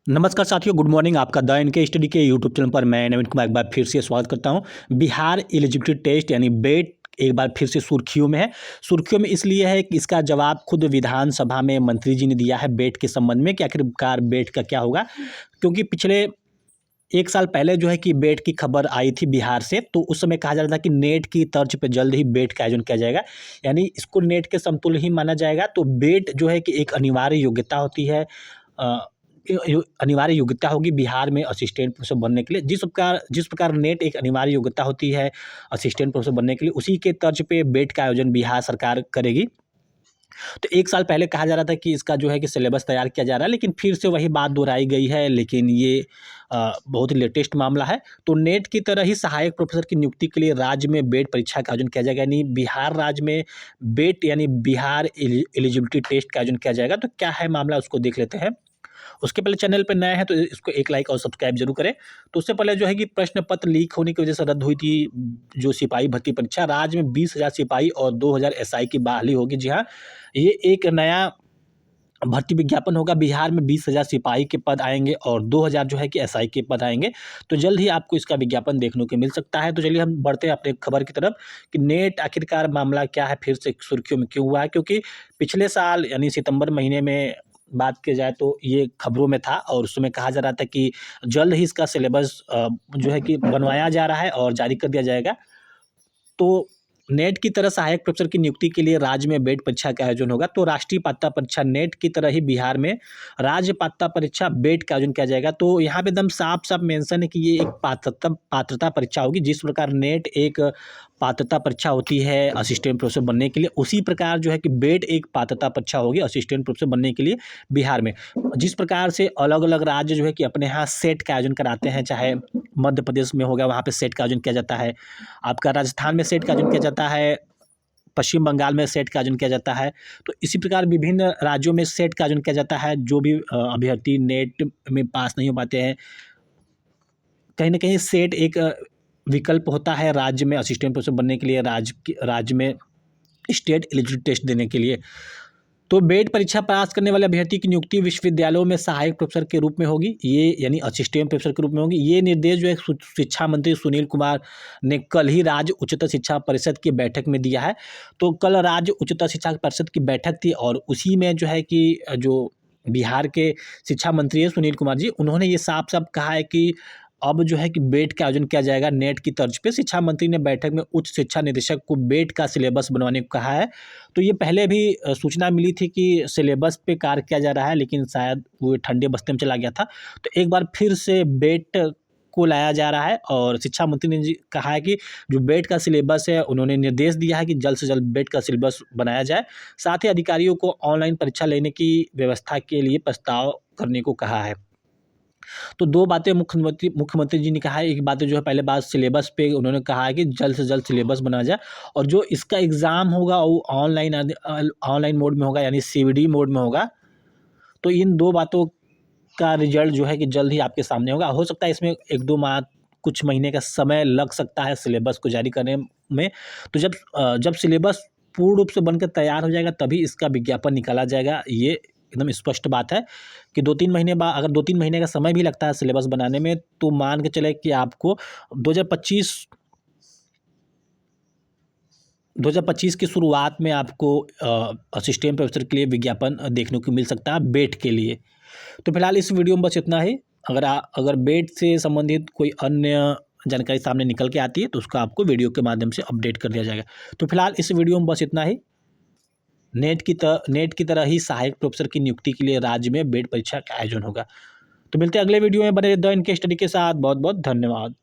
नमस्कार साथियों, good morning. आपका द एनके स्टडी के यूट्यूब चैनल पर मैं नवीन कुमार एक बार फिर से स्वागत करता हूं। बिहार एलिजिबिलिटी टेस्ट यानी बेट एक बार फिर से सुर्खियों में है। सुर्खियों में इसलिए है कि इसका जवाब खुद विधानसभा में मंत्री जी ने दिया है बेट के संबंध में कि आखिरकार बेट का क्या होगा। क्योंकि पिछले 1 साल पहले जो है कि बेट की खबर आई थी बिहार से, तो उस समय कहा जा रहा था कि नेट की तर्ज पे जल्द ही बेट का आयोजन किया जाएगा, यानी इसको नेट के समतुल्य ही माना जाएगा। तो बेट जो है कि एक अनिवार्य योग्यता होती है, अनिवार्य योग्यता होगी बिहार में असिस्टेंट प्रोफेसर बनने के लिए। जिस प्रकार नेट एक अनिवार्य योग्यता होती है असिस्टेंट प्रोफेसर बनने के लिए, उसी के तर्ज पे बेट का आयोजन बिहार सरकार करेगी। तो 1 साल पहले कहा जा रहा था कि इसका जो है कि सिलेबस तैयार किया जा रहा है, लेकिन फिर से वही बात दोहराई गई है। लेकिन ये बहुत ही लेटेस्ट मामला है। तो नेट की तरह ही सहायक प्रोफेसर की नियुक्ति के लिए राज्य में बेट परीक्षा का आयोजन किया जाएगा, यानी बिहार राज्य में बेट यानी बिहार एलिजिबिलिटी टेस्ट का आयोजन किया जाएगा। तो क्या है मामला, उसको देख लेते हैं। उसके पहले चैनल पर नया है तो इसको एक लाइक और सब्सक्राइब जरूर करें। तो उससे पहले जो है कि प्रश्न पत्र लीक होने की वजह से रद्द हुई थी जो सिपाही भर्ती परीक्षा। राज्य में 20,000 सिपाही और 2,000 एसआई की बहाली होगी। जी हाँ, ये एक नया भर्ती विज्ञापन होगा। बिहार में 20,000 सिपाही के पद आएंगे और 2,000 जो है कि एसआई के पद आएंगे। तो जल्द ही आपको इसका विज्ञापन देखने को मिल सकता है। तो चलिए हम बढ़ते हैं अपने खबर की तरफ कि नेट आखिरकार मामला क्या है, फिर से सुर्खियों में क्यों हुआ है। क्योंकि पिछले साल यानी सितंबर महीने में बात की जाए तो ये खबरों में था और उस समय कहा जा रहा था कि जल्द ही इसका सिलेबस जो है कि बनवाया जा रहा है और जारी कर दिया जाएगा। तो नेट की तरह सहायक प्रोफेसर की नियुक्ति के लिए राज्य में बेट परीक्षा का आयोजन होगा। तो राष्ट्रीय पात्रता परीक्षा नेट की तरह ही बिहार में राज्य पात्रता परीक्षा बेट का आयोजन किया जाएगा। तो यहाँ पे एकदम साफ साफ मेंशन है कि ये एक पात्रता परीक्षा होगी। जिस प्रकार नेट एक पात्रता परीक्षा होती है असिस्टेंट प्रोफेसर बनने के लिए, उसी प्रकार जो है कि बेट एक पात्रता परीक्षा होगी असिस्टेंट प्रोफेसर बनने के लिए बिहार में। जिस प्रकार से अलग अलग राज्य जो है कि अपने यहाँ सेट का आयोजन कराते हैं, चाहे मध्य प्रदेश में होगा वहाँ पे सेट का आयोजन किया जाता है, आपका राजस्थान में सेट का आयोजन किया जाता है, पश्चिम बंगाल में सेट का आयोजन किया जाता है। तो इसी प्रकार विभिन्न राज्यों में सेट का आयोजन किया जाता है। जो भी अभ्यर्थी नेट में पास नहीं हो पाते हैं, कहीं ना कहीं सेट एक विकल्प होता है राज्य में असिस्टेंट प्रोफेसर बनने के लिए, राज्य में स्टेट एलिजिबिलिटी टेस्ट देने के लिए। तो बेट परीक्षा पास करने वाले अभ्यर्थी की नियुक्ति विश्वविद्यालयों में सहायक प्रोफेसर के रूप में होगी, ये यानी असिस्टेंट प्रोफेसर के रूप में होगी। ये निर्देश जो है शिक्षा मंत्री सुनील कुमार ने कल ही राज्य उच्चतर शिक्षा परिषद की बैठक में दिया है। तो कल राज्य उच्चतर शिक्षा परिषद की बैठक थी और उसी में जो है कि जो बिहार के शिक्षा मंत्री है सुनील कुमार जी, उन्होंने ये साफ साफ कहा है कि अब जो है कि बेट का आयोजन किया जाएगा नेट की तर्ज पे। शिक्षा मंत्री ने बैठक में उच्च शिक्षा निदेशक को बेट का सिलेबस बनवाने को कहा है। तो ये पहले भी सूचना मिली थी कि सिलेबस पे कार्य किया जा रहा है, लेकिन शायद वो ठंडे बस्ते में चला गया था। तो एक बार फिर से बेट को लाया जा रहा है और शिक्षा मंत्री ने कहा है कि जो बेट का सिलेबस है, उन्होंने निर्देश दिया है कि जल्द से जल्द बेट का सिलेबस बनाया जाए। साथ ही अधिकारियों को ऑनलाइन परीक्षा लेने की व्यवस्था के लिए प्रस्ताव करने को कहा है। तो 2 बातें मुख्यमंत्री जी ने कहा है। एक बात जो है, पहले बात सिलेबस पे उन्होंने कहा है कि जल्द से जल्द सिलेबस बनाया जाए और जो इसका एग्ज़ाम होगा वो ऑनलाइन मोड में होगा, यानी सीवीडी मोड में होगा। तो इन 2 बातों का रिजल्ट जो है कि जल्द ही आपके सामने होगा। हो सकता है इसमें 1-2 माह, कुछ महीने का समय लग सकता है सिलेबस को जारी करने में। तो जब सिलेबस पूर्ण रूप से बनकर तैयार हो जाएगा तभी इसका विज्ञापन निकाला जाएगा। ये एकदम स्पष्ट बात है कि 2-3 महीने बाद, अगर 2-3 महीने का समय भी लगता है सिलेबस बनाने में, तो मान के चले कि आपको 2025 की शुरुआत में आपको असिस्टेंट प्रोफेसर के लिए विज्ञापन देखने को मिल सकता है बेट के लिए। तो फिलहाल इस वीडियो में बस इतना ही। अगर बेट से संबंधित कोई अन्य जानकारी सामने निकल के आती है तो उसका आपको वीडियो के माध्यम से अपडेट कर दिया जाएगा। तो फिलहाल इस वीडियो में बस इतना ही। नेट की तरह ही सहायक प्रोफेसर की नियुक्ति के लिए राज्य में बेट परीक्षा का आयोजन होगा। तो मिलते हैं अगले वीडियो में। बने द इनके स्टडी के साथ। बहुत बहुत धन्यवाद।